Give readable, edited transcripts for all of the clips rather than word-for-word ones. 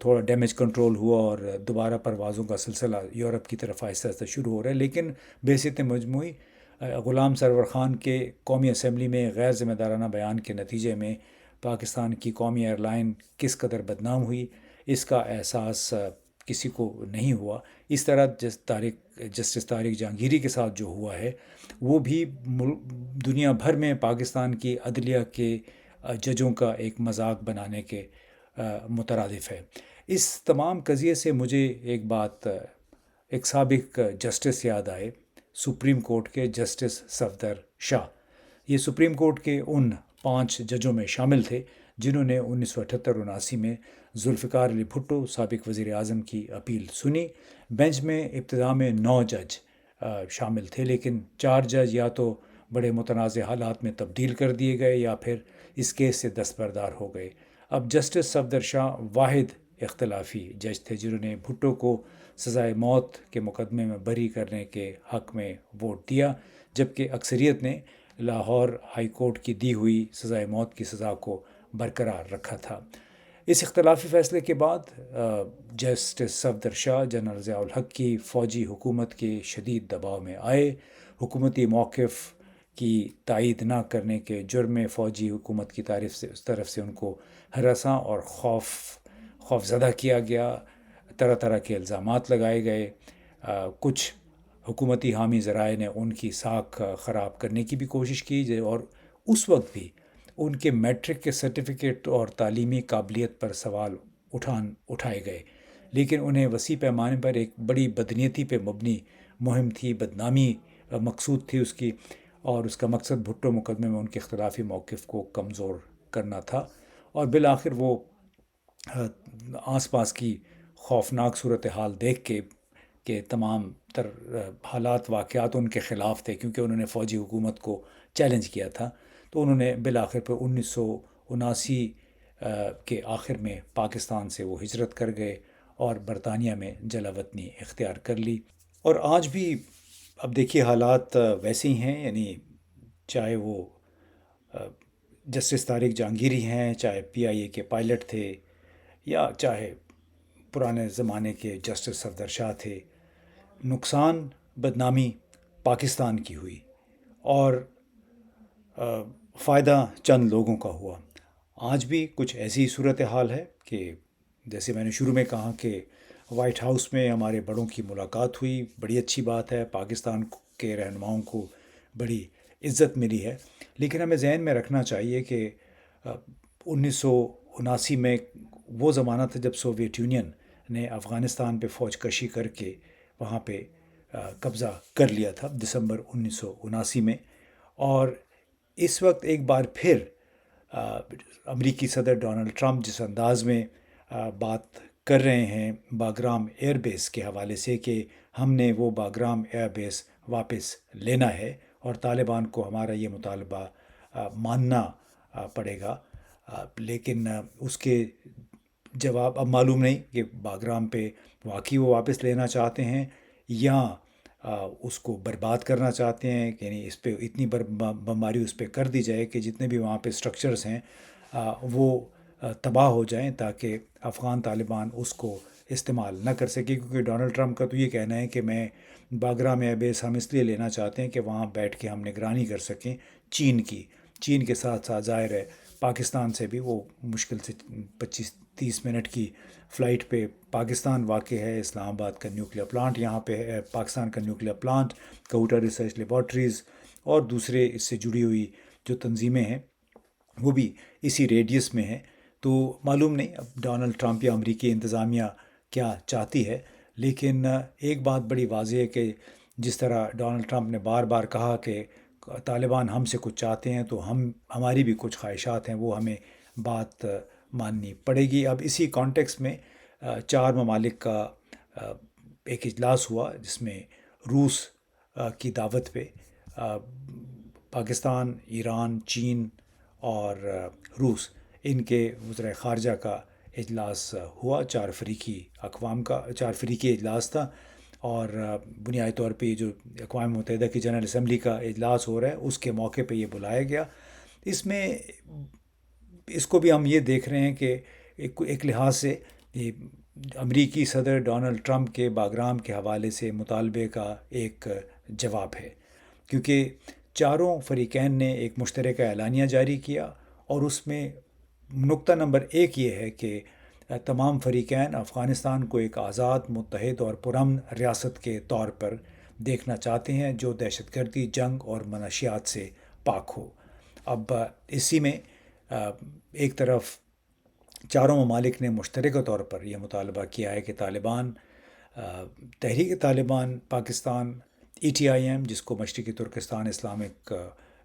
تھوڑا damage control ہوا اور دوبارہ پروازوں کا سلسلہ یورپ کی طرف آہستہ آہستہ شروع ہو رہا ہے، لیکن بحیثیت مجموعی غلام سرور خان کے قومی اسمبلی میں غیر ذمہ دارانہ بیان کے نتیجے میں پاکستان کی قومی ایئر لائن کس قدر بدنام ہوئی، اس کا احساس کسی کو نہیں ہوا۔ اس طرح جسٹس طارق جہانگیری کے ساتھ جو ہوا ہے وہ بھی دنیا بھر میں پاکستان کی عدلیہ کے ججوں کا ایک مذاق بنانے کے مترادف ہے۔ اس تمام قضیے سے مجھے ایک بات، ایک سابق جسٹس یاد آئے، سپریم کورٹ کے جسٹس صفدر شاہ۔ یہ سپریم کورٹ کے ان 5 ججوں میں شامل تھے جنہوں نے 1978-79 میں ذوالفقار علی بھٹو سابق وزیر اعظم کی اپیل سنی۔ بینچ میں ابتدا میں 9 جج شامل تھے، لیکن 4 جج یا تو بڑے متنازع حالات میں تبدیل کر دیے گئے یا پھر اس کیس سے دستبردار ہو گئے۔ اب جسٹس صفدر شاہ واحد اختلافی جج تھے جنہوں نے بھٹو کو سزائے موت کے مقدمے میں بری کرنے کے حق میں ووٹ دیا، جبکہ اکثریت نے لاہور ہائی کورٹ کی دی ہوئی سزائے موت کی سزا کو برقرار رکھا تھا۔ اس اختلافی فیصلے کے بعد جسٹس صفدر شاہ جنرل ضیاء الحق کی فوجی حکومت کے شدید دباؤ میں آئے۔ حکومتی موقف کی تائید نہ کرنے کے جرم میں فوجی حکومت کی طرف سے ان کو ہراساں اور خوف زدہ کیا گیا، طرح طرح کے الزامات لگائے گئے۔ کچھ حکومتی حامی ذرائع نے ان کی ساکھ خراب کرنے کی بھی کوشش کی، اور اس وقت بھی ان کے میٹرک کے سرٹیفکیٹ اور تعلیمی قابلیت پر سوال اٹھائے گئے، لیکن انہیں وسیع پیمانے پر ایک بڑی بدنیتی پہ مبنی مہم تھی، بدنامی مقصود تھی اس کی، اور اس کا مقصد بھٹو مقدمے میں ان کے اختلافی موقف کو کمزور کرنا تھا۔ اور بالآخر وہ آس پاس کی خوفناک صورتحال دیکھ کے کہ تمام تر حالات واقعات ان کے خلاف تھے، کیونکہ انہوں نے فوجی حکومت کو چیلنج کیا تھا، تو انہوں نے بالآخر پر 1979 کے آخر میں پاکستان سے وہ ہجرت کر گئے اور برطانیہ میں جلا وطنی اختیار کر لی۔ اور آج بھی اب دیکھیے حالات ویسے ہی ہیں، یعنی چاہے وہ جسٹس طارق جہانگیری ہیں، چاہے PIA کے پائلٹ تھے، یا چاہے پرانے زمانے کے جسٹس صفدر شاہ تھے، نقصان بدنامی پاکستان کی ہوئی اور فائدہ چند لوگوں کا ہوا۔ آج بھی کچھ ایسی صورتحال ہے کہ جیسے میں نے شروع میں کہا کہ وائٹ ہاؤس میں ہمارے بڑوں کی ملاقات ہوئی، بڑی اچھی بات ہے، پاکستان کے رہنماؤں کو بڑی عزت ملی ہے، لیکن ہمیں ذہن میں رکھنا چاہیے کہ 1979 میں وہ زمانہ تھا جب سوویت یونین نے افغانستان پہ فوج کشی کر کے وہاں پہ قبضہ کر لیا تھا دسمبر 1979 میں، اور اس وقت ایک بار پھر امریکی صدر ڈونلڈ ٹرمپ جس انداز میں بات کر رہے ہیں باگرام ایئر بیس کے حوالے سے کہ ہم نے وہ باگرام ایئر بیس واپس لینا ہے اور طالبان کو ہمارا یہ مطالبہ ماننا پڑے گا، لیکن اس کے جواب اب معلوم نہیں کہ باگرام پہ واقعی وہ واپس لینا چاہتے ہیں یا اس کو برباد کرنا چاہتے ہیں، یعنی اس پہ اتنی بمباری اس پہ کر دی جائے کہ جتنے بھی وہاں پہ سٹرکچرز ہیں وہ تباہ ہو جائیں تاکہ افغان طالبان اس کو استعمال نہ کر سکے، کیونکہ ڈونلڈ ٹرمپ کا تو یہ کہنا ہے کہ میں باگرام ایئر بیس ہم اس لیے لینا چاہتے ہیں کہ وہاں بیٹھ کے ہم نگرانی کر سکیں چین کے ساتھ ساتھ ظاہر ہے پاکستان سے بھی وہ مشکل سے 25-30 منٹ کی فلائٹ پہ پاکستان واقع ہے، اسلام آباد کا نیوکلیر پلانٹ یہاں پہ ہے، پاکستان کا نیوکلیر پلانٹ، کوٹا ریسرچ لیبارٹریز اور دوسرے اس سے جڑی ہوئی جو تنظیمیں ہیں وہ بھی اسی ریڈیس میں ہیں۔ تو معلوم نہیں اب ڈونلڈ ٹرمپ یا امریکی انتظامیہ کیا چاہتی ہے، لیکن ایک بات بڑی واضح ہے کہ جس طرح ڈونلڈ ٹرمپ نے بار بار کہا کہ طالبان ہم سے کچھ چاہتے ہیں تو ہماری بھی کچھ خواہشات ہیں، وہ ہمیں بات ماننی پڑے گی۔ اب اسی کانٹیکس میں 4 ممالک کا ایک اجلاس ہوا جس میں روس کی دعوت پہ پاکستان، ایران، چین اور روس ان کے وزرائے خارجہ کا اجلاس ہوا، 4 فریقی اجلاس تھا، اور بنیادی طور پہ یہ جو اقوام متحدہ کی جنرل اسمبلی کا اجلاس ہو رہا ہے اس کے موقع پہ یہ بلایا گیا۔ اس میں اس کو بھی ہم یہ دیکھ رہے ہیں کہ ایک لحاظ سے یہ امریکی صدر ڈونلڈ ٹرمپ کے باگرام کے حوالے سے مطالبے کا ایک جواب ہے، کیونکہ چاروں فریقین نے ایک مشترکہ اعلانیہ جاری کیا، اور اس میں نقطہ نمبر 1 یہ ہے کہ تمام فریقین افغانستان کو ایک آزاد، متحد اور پرامن ریاست کے طور پر دیکھنا چاہتے ہیں جو دہشت گردی، جنگ اور منشیات سے پاک ہو۔ اب اسی میں ایک طرف چاروں ممالک نے مشترکہ طور پر یہ مطالبہ کیا ہے کہ طالبان، تحریک طالبان پاکستان، ETIM جس کو مشرقی ترکستان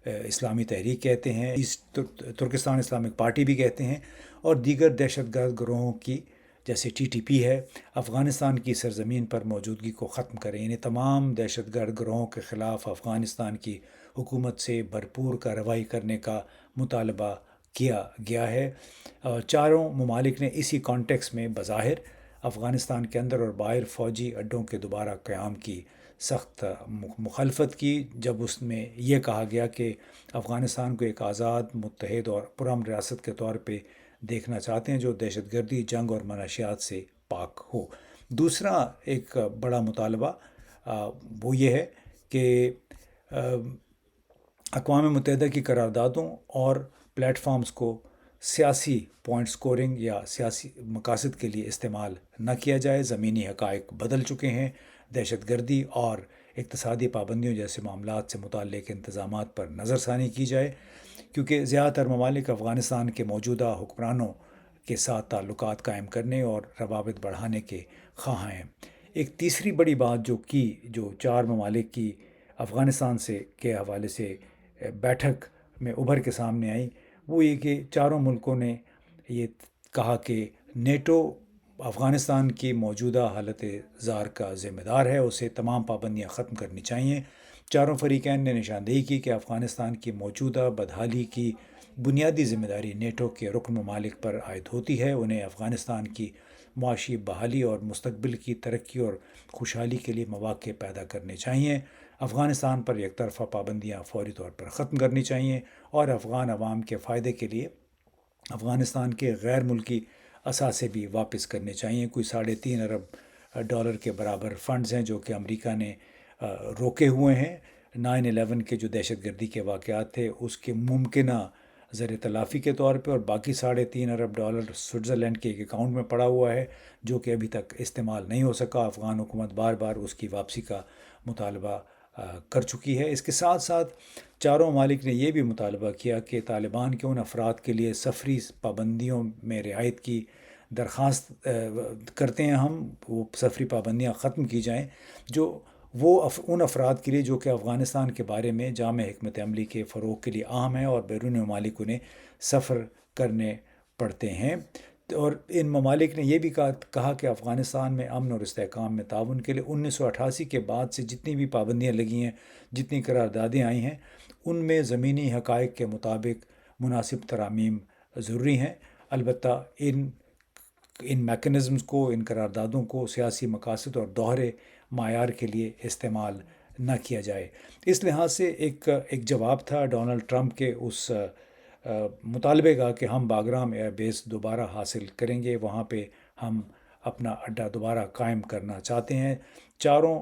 اسلامی تحریک کہتے ہیں، ایسٹ ترکستان اسلامک پارٹی بھی کہتے ہیں، اور دیگر دہشت گرد گروہوں کی جیسے TTP ہے، افغانستان کی سرزمین پر موجودگی کو ختم کریں، یعنی تمام دہشت گرد گروہوں کے خلاف افغانستان کی حکومت سے بھرپور کارروائی کرنے کا مطالبہ کیا گیا ہے۔ چاروں ممالک نے اسی کانٹیکس میں بظاہر افغانستان کے اندر اور باہر فوجی اڈوں کے دوبارہ قیام کی سخت مخالفت کی، جب اس میں یہ کہا گیا کہ افغانستان کو ایک آزاد، متحد اور پرامن ریاست کے طور پہ دیکھنا چاہتے ہیں جو دہشت گردی، جنگ اور منشیات سے پاک ہو۔ دوسرا ایک بڑا مطالبہ وہ یہ ہے کہ اقوام متحدہ کی قراردادوں اور پلیٹ فارمز کو سیاسی پوائنٹ سکورنگ یا سیاسی مقاصد کے لیے استعمال نہ کیا جائے۔ زمینی حقائق بدل چکے ہیں، دہشت گردی اور اقتصادی پابندیوں جیسے معاملات سے متعلق انتظامات پر نظر ثانی کی جائے، کیونکہ زیادہ تر ممالک افغانستان کے موجودہ حکمرانوں کے ساتھ تعلقات قائم کرنے اور روابط بڑھانے کے خواہاں ہیں۔ ایک تیسری بڑی بات جو 4 ممالک کی افغانستان کے حوالے سے بیٹھک میں ابھر کے سامنے آئی، وہ یہ کہ چاروں ملکوں نے یہ کہا کہ نیٹو افغانستان کی موجودہ حالت زار کا ذمہ دار ہے، اسے تمام پابندیاں ختم کرنی چاہیے۔ چاروں فریقین نے نشاندہی کی کہ افغانستان کی موجودہ بدحالی کی بنیادی ذمہ داری نیٹو کے رکن ممالک پر عائد ہوتی ہے، انہیں افغانستان کی معاشی بحالی اور مستقبل کی ترقی اور خوشحالی کے لیے مواقع پیدا کرنے چاہیے۔ افغانستان پر یک طرفہ پابندیاں فوری طور پر ختم کرنی چاہیے، اور افغان عوام کے فائدے کے لیے افغانستان کے غیر ملکی اثاثے بھی واپس کرنے چاہیے۔ کوئی $3.5 ارب کے برابر فنڈز ہیں جو کہ امریکہ نے روکے ہوئے ہیں 9/11 کے جو دہشت گردی کے واقعات تھے اس کے ممکنہ زر تلافی کے طور پہ، اور باقی $3.5 ارب سوئٹزرلینڈ کے ایک اکاؤنٹ میں پڑا ہوا ہے جو کہ ابھی تک استعمال نہیں ہو سکا۔ افغان حکومت بار بار اس کی واپسی کا مطالبہ کر چکی ہے۔ اس کے ساتھ ساتھ چاروں ممالک نے یہ بھی مطالبہ کیا کہ طالبان کے ان افراد کے لیے سفری پابندیوں میں رعایت کی درخواست کرتے ہیں وہ سفری پابندیاں ختم کی جائیں ان افراد کے لیے جو کہ افغانستان کے بارے میں جامع حکمت عملی کے فروغ کے لیے اہم ہیں اور بیرون ممالک انہیں سفر کرنے پڑتے ہیں۔ اور ان ممالک نے یہ بھی کہا کہ افغانستان میں امن اور استحکام میں تعاون کے لیے 1988 کے بعد سے جتنی بھی پابندیاں لگی ہیں، جتنی قراردادیں آئی ہیں، ان میں زمینی حقائق کے مطابق مناسب ترامیم ضروری ہیں۔ البتہ ان میکنزمز کو، ان قراردادوں کو سیاسی مقاصد اور دوہرے معیار کے لیے استعمال نہ کیا جائے۔ اس لحاظ سے ایک جواب تھا ڈونلڈ ٹرمپ کے اس مطالبے کا کہ ہم باگرام ایئر بیس دوبارہ حاصل کریں گے، وہاں پہ ہم اپنا اڈہ دوبارہ قائم کرنا چاہتے ہیں۔ چاروں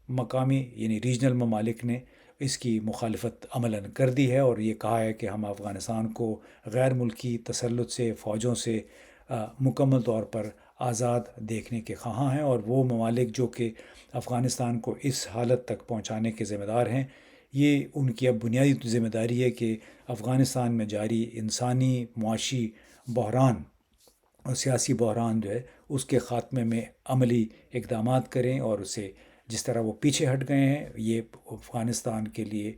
مقامی یعنی ریجنل ممالک نے اس کی مخالفت عملاً کر دی ہے اور یہ کہا ہے کہ ہم افغانستان کو غیر ملکی تسلط سے، فوجوں سے مکمل طور پر آزاد دیکھنے کے خواہاں ہیں، اور وہ ممالک جو کہ افغانستان کو اس حالت تک پہنچانے کے ذمہ دار ہیں، یہ ان کی اب بنیادی ذمہ داری ہے کہ افغانستان میں جاری انسانی، معاشی بحران اور سیاسی بحران جو ہے اس کے خاتمے میں عملی اقدامات کریں، اور اسے جس طرح وہ پیچھے ہٹ گئے ہیں یہ افغانستان کے لیے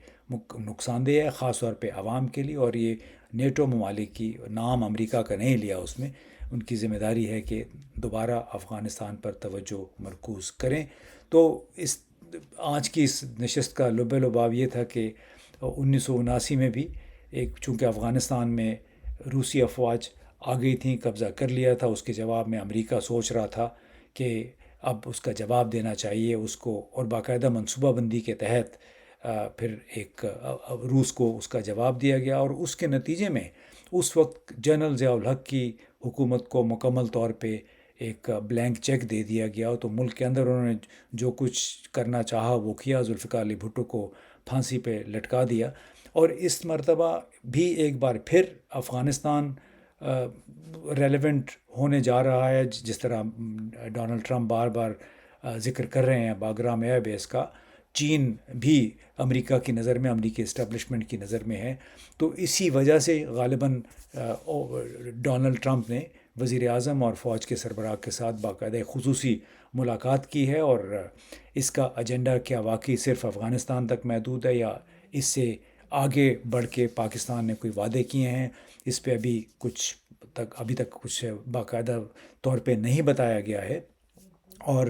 نقصان دہ ہے، خاص طور پہ عوام کے لیے، اور یہ نیٹو ممالک کی نام امریکہ کا نہیں لیا اس میں، ان کی ذمہ داری ہے کہ دوبارہ افغانستان پر توجہ مرکوز کریں۔ تو آج کی اس نشست کا لب لباب یہ تھا کہ 1979 میں بھی چونکہ افغانستان میں روسی افواج آ گئی تھیں، قبضہ کر لیا تھا، اس کے جواب میں امریکہ سوچ رہا تھا کہ اب اس کا جواب دینا چاہیے اس کو، اور باقاعدہ منصوبہ بندی کے تحت پھر روس کو اس کا جواب دیا گیا، اور اس کے نتیجے میں اس وقت جنرل ضیاء الحق کی حکومت کو مکمل طور پہ ایک بلینک چیک دے دیا گیا تو ملک کے اندر انہوں نے جو کچھ کرنا چاہا وہ کیا، ذوالفقار علی بھٹو کو پھانسی پہ لٹکا دیا. اور اس مرتبہ بھی ایک بار پھر افغانستان ریلیونٹ ہونے جا رہا ہے، جس طرح ڈونلڈ ٹرمپ بار بار ذکر کر رہے ہیں باگرام ایئر بیس کا. چین بھی امریکہ کی نظر میں، امریکی اسٹیبلشمنٹ کی نظر میں ہے. تو اسی وجہ سے غالباً ڈونلڈ ٹرمپ نے وزیر اعظم اور فوج کے سربراہ کے ساتھ باقاعدہ خصوصی ملاقات کی ہے. اور اس کا ایجنڈا کیا واقعی صرف افغانستان تک محدود ہے یا اس سے آگے بڑھ کے پاکستان نے کوئی وعدے کیے ہیں، اس پہ ابھی تک کچھ باقاعدہ طور پہ نہیں بتایا گیا ہے. اور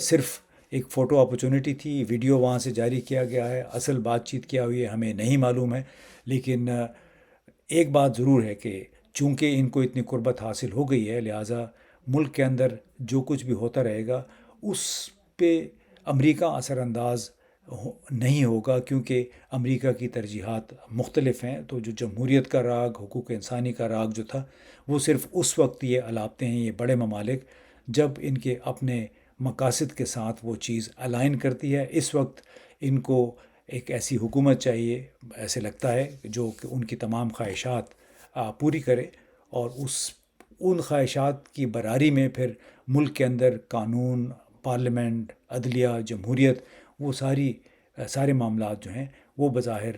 صرف ایک فوٹو اپرچونٹی تھی، ویڈیو وہاں سے جاری کیا گیا ہے، اصل بات چیت کیا ہوئی ہے ہمیں نہیں معلوم ہے. لیکن ایک بات ضرور ہے کہ چونکہ ان کو اتنی قربت حاصل ہو گئی ہے، لہٰذا ملک کے اندر جو کچھ بھی ہوتا رہے گا اس پہ امریکہ اثر انداز نہیں ہوگا، کیونکہ امریکہ کی ترجیحات مختلف ہیں. تو جو جمہوریت کا راگ، حقوق انسانی کا راگ جو تھا، وہ صرف اس وقت یہ الاپتے ہیں یہ بڑے ممالک جب ان کے اپنے مقاصد کے ساتھ وہ چیز الائن کرتی ہے. اس وقت ان کو ایک ایسی حکومت چاہیے، ایسے لگتا ہے، جو کہ ان کی تمام خواہشات پوری کرے، اور ان خواہشات کی براری میں پھر ملک کے اندر قانون، پارلیمنٹ، عدلیہ، جمہوریت، وہ سارے معاملات جو ہیں وہ بظاہر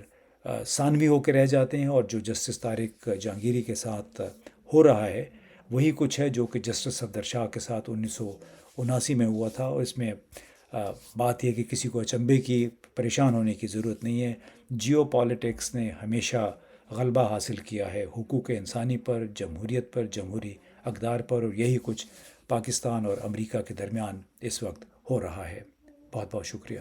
ثانوی ہو کے رہ جاتے ہیں. اور جو جسٹس طارق جہانگیری کے ساتھ ہو رہا ہے وہی کچھ ہے جو کہ جسٹس صفدر شاہ کے ساتھ 1979 میں ہوا تھا. اور اس میں بات یہ کہ کسی کو اچنبھے کی، پریشان ہونے کی ضرورت نہیں ہے. جیو پالیٹکس نے ہمیشہ غلبہ حاصل کیا ہے حقوق انسانی پر، جمہوریت پر، جمہوری اقدار پر، اور یہی کچھ پاکستان اور امریکہ کے درمیان اس وقت ہو رہا ہے. بہت بہت شکریہ.